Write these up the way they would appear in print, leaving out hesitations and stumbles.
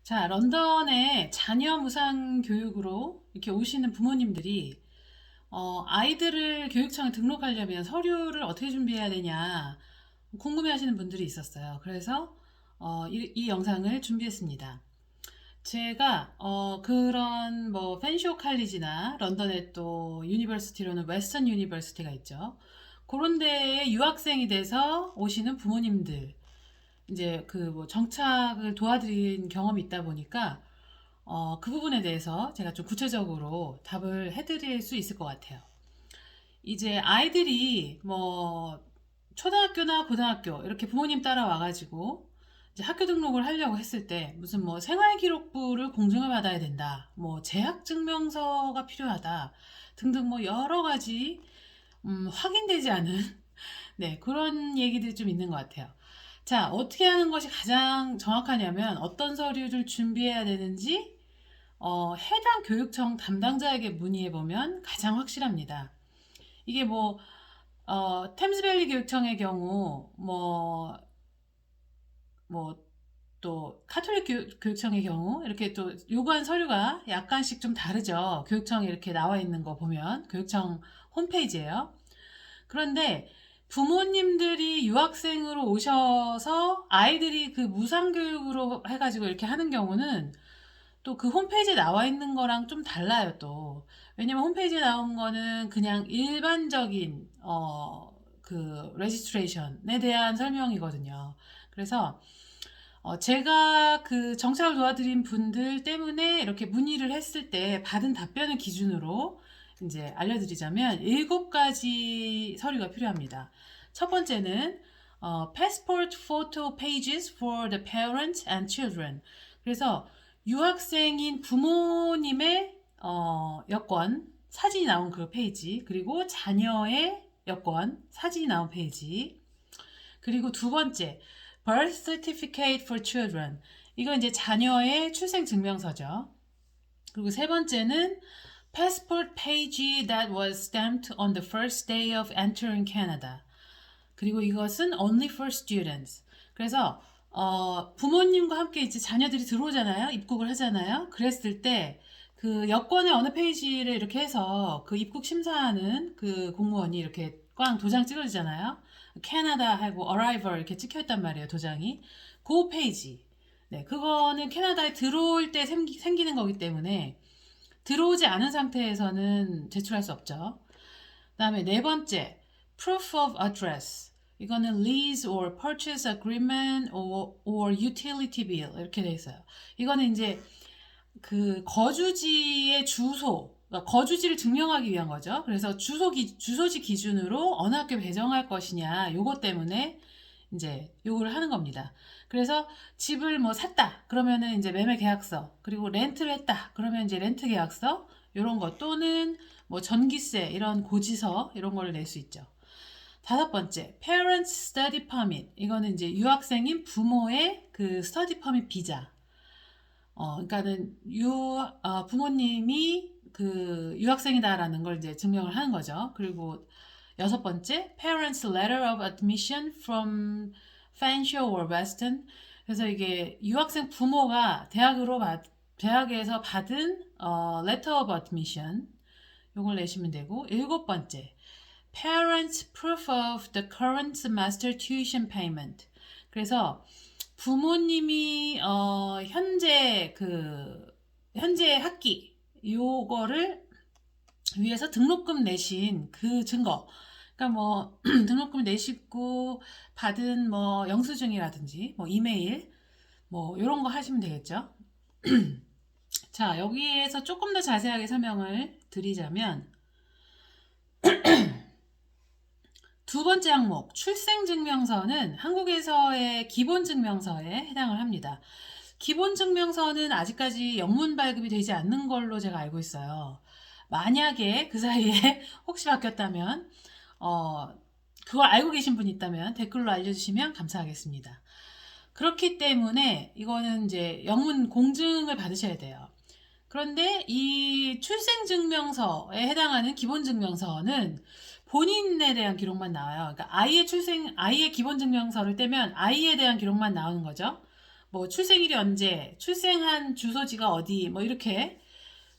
자, 런던에 자녀 무상 교육으로 이렇게 오시는 부모님들이 아이들을 교육청에 등록하려면 서류를 어떻게 준비해야 되냐 궁금해 하시는 분들이 있었어요. 그래서 이 영상을 준비했습니다. 제가 그런 뭐 펜쇼 칼리지나 런던의 또 유니버시티로는 웨스턴 유니버시티가 있죠. 그런 데에 유학생이 돼서 오시는 부모님들 이제 그 뭐 정착을 도와드린 경험이 있다 보니까 그 부분에 대해서 제가 좀 구체적으로 답을 해드릴 수 있을 것 같아요. 이제 아이들이 뭐 초등학교나 고등학교 이렇게 부모님 따라 와가지고 이제 학교 등록을 하려고 했을 때 무슨 뭐 생활기록부를 공증을 받아야 된다, 뭐 재학증명서가 필요하다 등등 뭐 여러 가지 확인되지 않은 네, 그런 얘기들이 좀 있는 것 같아요. 자, 어떻게 하는 것이 가장 정확하냐면 어떤 서류를 준비해야 되는지 해당 교육청 담당자에게 문의해 보면 가장 확실합니다. 이게 뭐 템스밸리 교육청의 경우 또 카톨릭 교육청의 경우 이렇게 또 요구한 서류가 약간씩 좀 다르죠. 교육청에 이렇게 나와 있는 거 보면 교육청 홈페이지예요. 그런데 부모님들이 유학생으로 오셔서 아이들이 그 무상교육으로 해가지고 이렇게 하는 경우는 또 그 홈페이지에 나와 있는 거랑 좀 달라요, 또. 왜냐면 홈페이지에 나온 거는 그냥 일반적인, 그, 레지스트레이션에 대한 설명이거든요. 그래서, 제가 그 정착을 도와드린 분들 때문에 이렇게 문의를 했을 때 받은 답변을 기준으로 이제 알려드리자면 7가지 서류가 필요합니다. 첫 번째는 passport photo pages for the parents and children. 그래서 유학생인 부모님의 여권 사진이 나온 그 페이지, 그리고 자녀의 여권 사진이 나온 페이지, 그리고 두 번째 birth certificate for children. 이건 이제 자녀의 출생 증명서죠. 그리고 세 번째는 passport page that was stamped on the first day of entering Canada. 그리고 이것은 only for students. 그래서 부모님과 함께 이제 자녀들이 들어오잖아요. 입국을 하잖아요. 그랬을 때 그 여권의 어느 페이지를 이렇게 해서 그 입국 심사하는 그 공무원이 이렇게 꽝 도장 찍어주잖아요. 캐나다 하고 arrival 이렇게 찍혀있단 말이에요. 도장이. 그 페이지. 네, 그거는 캐나다에 들어올 때 생기는 거기 때문에 들어오지 않은 상태에서는 제출할 수 없죠. 그 다음에 네 번째, proof of address. 이거는 lease or purchase agreement or utility bill 이렇게 돼 있어요. 이거는 이제 그 거주지의 주소, 그러니까 거주지를 증명하기 위한 거죠. 그래서 주소지 기준으로 어느 학교 배정할 것이냐, 요것 때문에 이제 요구를 하는 겁니다. 그래서 집을 뭐 샀다, 그러면은 이제 매매 계약서, 그리고 렌트를 했다, 그러면 이제 렌트 계약서, 요런 거 또는 뭐 전기세, 이런 고지서, 이런 거를 낼 수 있죠. 다섯 번째, Parents Study Permit. 이거는 이제 유학생인 부모의 그 스터디 퍼밋 비자. 그러니까는 부모님이 그 유학생이다라는 걸 이제 증명을 하는 거죠. 그리고 여섯 번째, Parents Letter of Admission from Fanshawe or Weston. 그래서 이게 유학생 부모가 대학에서 받은 Letter of Admission 요걸 내시면 되고, 일곱 번째, Parents Proof of the Current Semester Tuition Payment. 그래서 부모님이 현재 학기 요거를 위해서 등록금 내신 그 증거. 그러니까 뭐 등록금 내시고 받은 뭐 영수증이라든지 뭐 이메일 뭐 이런 거 하시면 되겠죠. 자, 여기에서 조금 더 자세하게 설명을 드리자면 두 번째 항목, 출생증명서는 한국에서의 기본증명서에 해당을 합니다. 기본증명서는 아직까지 영문 발급이 되지 않는 걸로 제가 알고 있어요. 만약에 그 사이에 혹시 바뀌었다면, 그걸 알고 계신 분이 있다면 댓글로 알려주시면 감사하겠습니다. 그렇기 때문에 이거는 이제 영문 공증을 받으셔야 돼요. 그런데 이 출생증명서에 해당하는 기본증명서는 본인에 대한 기록만 나와요. 그러니까 아이의 기본증명서를 떼면 아이에 대한 기록만 나오는 거죠. 뭐 출생일이 언제, 출생한 주소지가 어디, 뭐 이렇게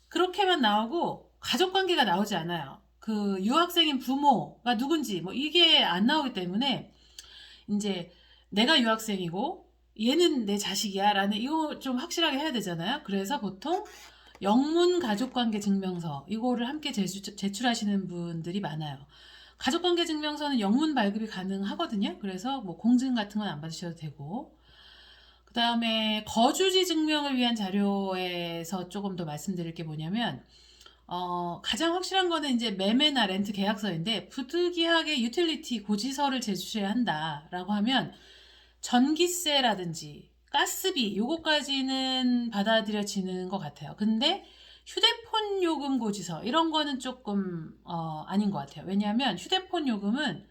그렇게만 나오고 가족 관계가 나오지 않아요. 그 유학생인 부모가 누군지 뭐 이게 안 나오기 때문에 이제 내가 유학생이고 얘는 내 자식이야 라는 이거 좀 확실하게 해야 되잖아요. 그래서 보통 영문 가족관계 증명서 이거를 함께 제출하시는 분들이 많아요. 가족관계 증명서는 영문 발급이 가능하거든요. 그래서 뭐 공증 같은 건 안 받으셔도 되고, 그 다음에 거주지 증명을 위한 자료에서 조금 더 말씀드릴 게 뭐냐면 가장 확실한 거는 이제 매매나 렌트 계약서인데, 부득이하게 유틸리티 고지서를 제출해야 한다라고 하면 전기세라든지 가스비 요거까지는 받아들여지는 것 같아요. 근데 휴대폰 요금 고지서 이런 거는 조금 아닌 것 같아요. 왜냐하면 휴대폰 요금은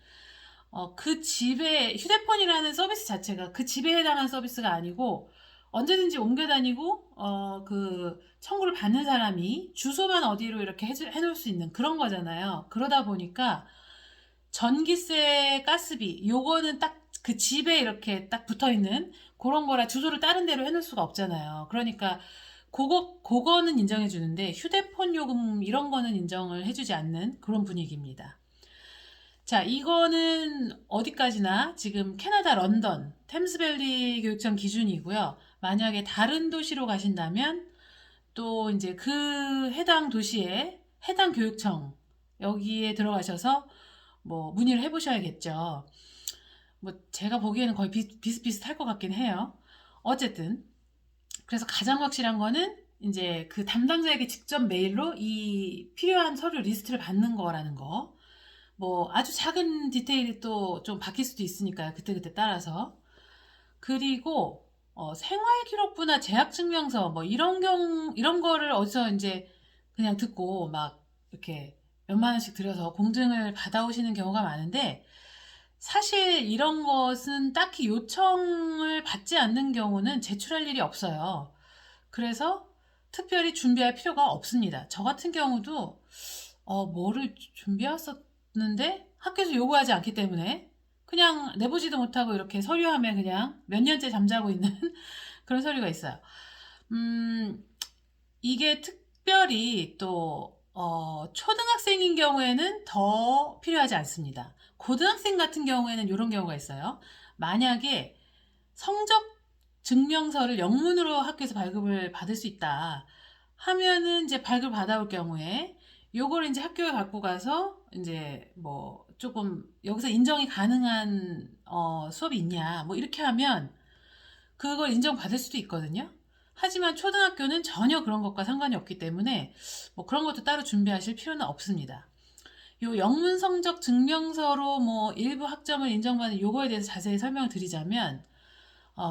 그 집에 휴대폰이라는 서비스 자체가 그 집에 해당한 서비스가 아니고 언제든지 옮겨 다니고 그 청구를 받는 사람이 주소만 어디로 이렇게 해놓을 수 있는 그런 거잖아요. 그러다 보니까 전기세, 가스비 요거는 딱 그 집에 이렇게 딱 붙어 있는 그런 거라 주소를 다른 데로 해놓을 수가 없잖아요. 그러니까 그거는 인정해 주는데 휴대폰 요금 이런 거는 인정을 해주지 않는 그런 분위기입니다. 자, 이거는 어디까지나 지금 캐나다 런던 템스밸리 교육청 기준이고요. 만약에 다른 도시로 가신다면 또 이제 그 해당 도시에 해당 교육청 여기에 들어가셔서 뭐 문의를 해보셔야겠죠. 뭐 제가 보기에는 거의 비슷비슷할 것 같긴 해요. 어쨌든 그래서 가장 확실한 거는 이제 그 담당자에게 직접 메일로 이 필요한 서류 리스트를 받는 거라는 거. 뭐 아주 작은 디테일이 또 좀 바뀔 수도 있으니까요. 그때그때 따라서. 그리고 생활기록부나 재학증명서 뭐 이런 거를 어디서 이제 그냥 듣고 막 이렇게 몇만 원씩 들여서 공증을 받아오시는 경우가 많은데, 사실 이런 것은 딱히 요청을 받지 않는 경우는 제출할 일이 없어요. 그래서 특별히 준비할 필요가 없습니다. 저 같은 경우도 뭐를 준비했었는데 학교에서 요구하지 않기 때문에 그냥 내보지도 못하고 이렇게 서류함에 그냥 몇 년째 잠자고 있는 그런 서류가 있어요. 이게 특별히 또 초등학생인 경우에는 더 필요하지 않습니다. 고등학생 같은 경우에는 이런 경우가 있어요. 만약에 성적 증명서를 영문으로 학교에서 발급을 받을 수 있다 하면은 이제 발급을 받아올 경우에 요걸 이제 학교에 갖고 가서 이제 뭐 조금 여기서 인정이 가능한 수업이 있냐 뭐 이렇게 하면 그걸 인정받을 수도 있거든요. 하지만 초등학교는 전혀 그런 것과 상관이 없기 때문에 뭐 그런 것도 따로 준비하실 필요는 없습니다. 요 영문 성적 증명서로 뭐 일부 학점을 인정받는 요거에 대해서 자세히 설명을 드리자면,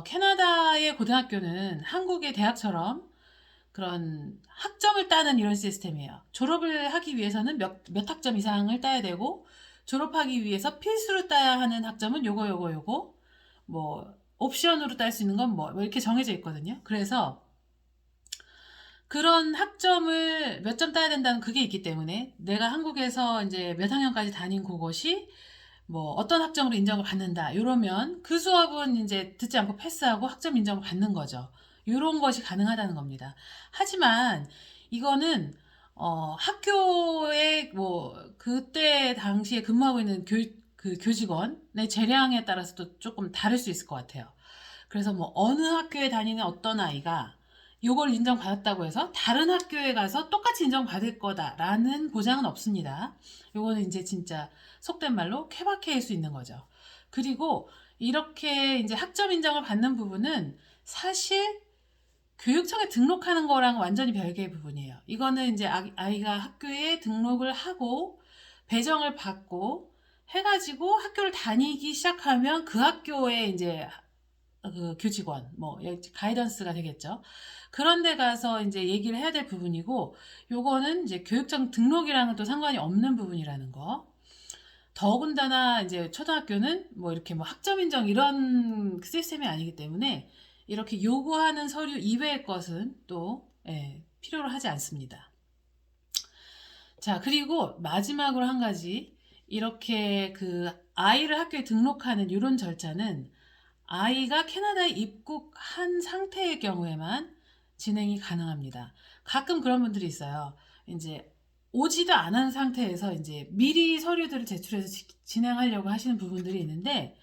캐나다의 고등학교는 한국의 대학처럼 그런 학점을 따는 이런 시스템이에요. 졸업을 하기 위해서는 몇 학점 이상을 따야 되고, 졸업하기 위해서 필수로 따야 하는 학점은 요거, 뭐, 옵션으로 딸 수 있는 건 뭐 이렇게 정해져 있거든요. 그래서 그런 학점을 몇 점 따야 된다는 그게 있기 때문에 내가 한국에서 이제 몇 학년까지 다닌 그것이 뭐 어떤 학점으로 인정을 받는다 이러면 그 수업은 이제 듣지 않고 패스하고 학점 인정을 받는 거죠. 이런 것이 가능하다는 겁니다. 하지만 이거는 학교에 뭐 그때 당시에 근무하고 있는 그 교직원의 재량에 따라서도 조금 다를 수 있을 것 같아요. 그래서 뭐 어느 학교에 다니는 어떤 아이가 요걸 인정받았다고 해서 다른 학교에 가서 똑같이 인정받을 거다라는 보장은 없습니다. 요거는 이제 진짜 속된 말로 케바케일 수 있는 거죠. 그리고 이렇게 이제 학점 인정을 받는 부분은 사실 교육청에 등록하는 거랑 완전히 별개의 부분이에요. 이거는 이제 아이가 학교에 등록을 하고 배정을 받고 해가지고 학교를 다니기 시작하면 그 학교에 이제 그 교직원, 뭐 가이던스가 되겠죠. 그런 데 가서 이제 얘기를 해야 될 부분이고, 요거는 이제 교육청 등록이랑은 또 상관이 없는 부분이라는 거. 더군다나 이제 초등학교는 뭐 이렇게 뭐 학점 인정 이런 시스템이 아니기 때문에 이렇게 요구하는 서류 이외의 것은 또 필요로 하지 않습니다. 자, 그리고 마지막으로 한 가지, 이렇게 그 아이를 학교에 등록하는 이런 절차는 아이가 캐나다에 입국한 상태의 경우에만 진행이 가능합니다. 가끔 그런 분들이 있어요. 이제 오지도 않은 상태에서 이제 미리 서류들을 제출해서 진행하려고 하시는 부분들이 있는데,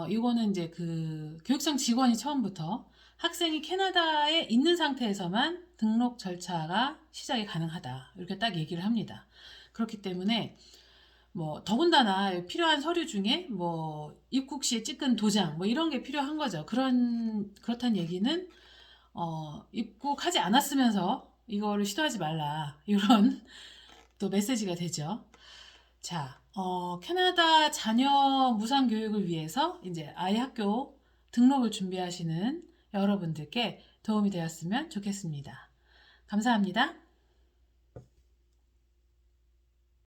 이거는 이제 그 교육청 직원이 처음부터 학생이 캐나다에 있는 상태에서만 등록 절차가 시작이 가능하다. 이렇게 딱 얘기를 합니다. 그렇기 때문에 뭐 더군다나 필요한 서류 중에 뭐 입국 시에 찍은 도장 뭐 이런 게 필요한 거죠. 그렇다는 얘기는 입국하지 않았으면서 이거를 시도하지 말라. 이런 또 메시지가 되죠. 자, 캐나다 자녀 무상 교육을 위해서 이제 아이 학교 등록을 준비하시는 여러분들께 도움이 되었으면 좋겠습니다. 감사합니다.